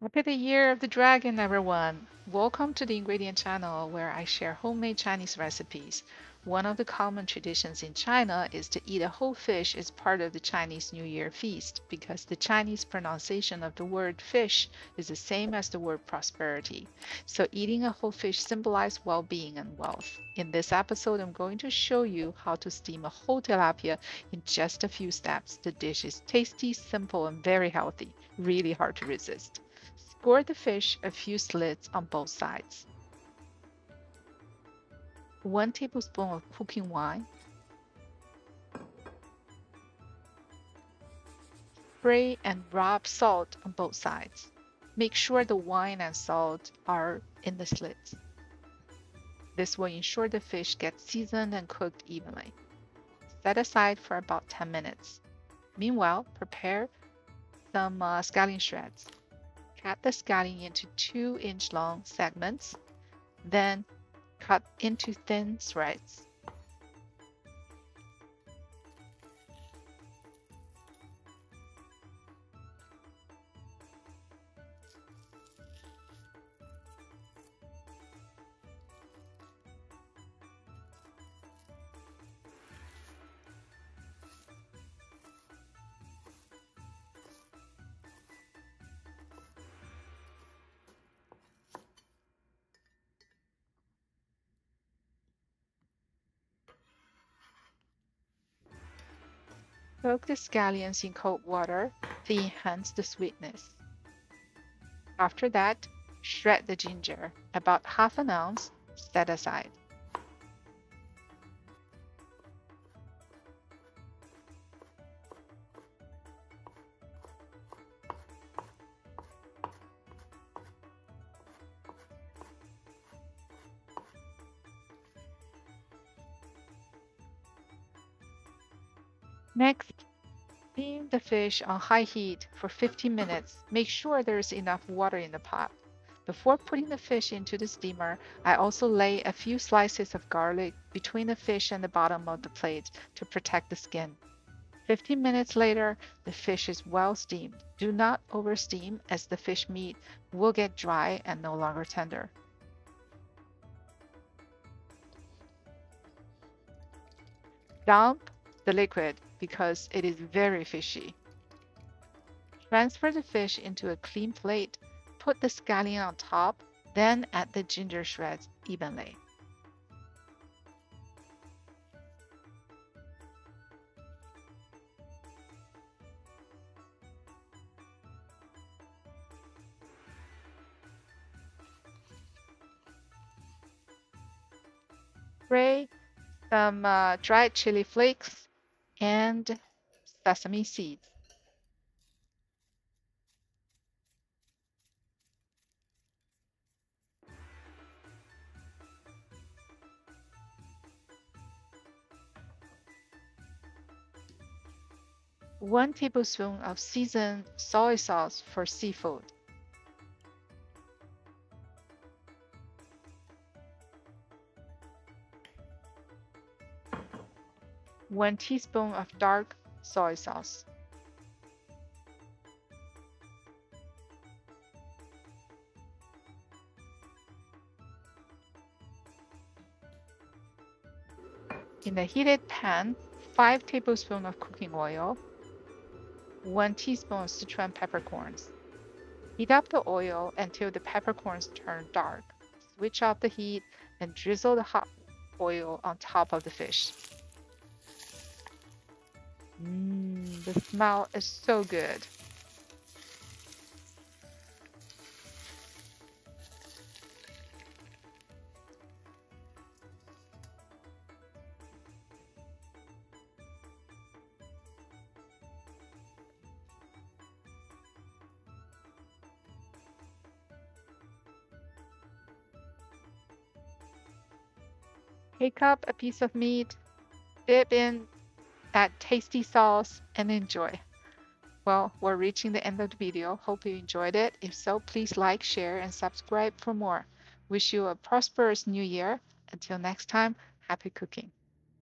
Happy the Year of the Dragon, everyone! Welcome to the Ingredient Channel, where I share homemade Chinese recipes. One of the common traditions in China is to eat a whole fish as part of the Chinese New Year feast because the Chinese pronunciation of the word fish is the same as the word prosperity. So, eating a whole fish symbolizes well being and wealth. In this episode, I'm going to show you how to steam a whole tilapia in just a few steps. The dish is tasty, simple, and very healthy, really hard to resist. Score the fish a few slits on both sides. 1 tablespoon of cooking wine. Spray and rub salt on both sides. Make sure the wine and salt are in the slits. This will ensure the fish gets seasoned and cooked evenly. Set aside for about 10 minutes. Meanwhile, prepare some scallion shreds. Cut the scallion into 2-inch long segments, then cut into thin shreds. Soak the scallions in cold water to enhance the sweetness. After that, shred the ginger, about half an ounce, set aside. Next, steam the fish on high heat for 15 minutes. Make sure there is enough water in the pot. Before putting the fish into the steamer, I also lay a few slices of garlic between the fish and the bottom of the plate to protect the skin. 15 minutes later, the fish is well steamed. Do not oversteam as the fish meat will get dry and no longer tender. Dump the liquid because it is very fishy. Transfer the fish into a clean plate, put the scallion on top, then add the ginger shreds evenly. Spray some dried chili flakes and sesame seeds. One tablespoon of seasoned soy sauce for seafood. 1 teaspoon of dark soy sauce. In a heated pan, 5 tablespoons of cooking oil, 1 teaspoon of Sichuan peppercorns. Heat up the oil until the peppercorns turn dark. Switch off the heat and drizzle the hot oil on top of the fish. The smell is so good. Pick up a piece of meat, dip in that tasty sauce, and enjoy. Well, we're reaching the end of the video. Hope you enjoyed it. If so, please like, share, and subscribe for more. Wish you a prosperous new year. Until next time, happy cooking.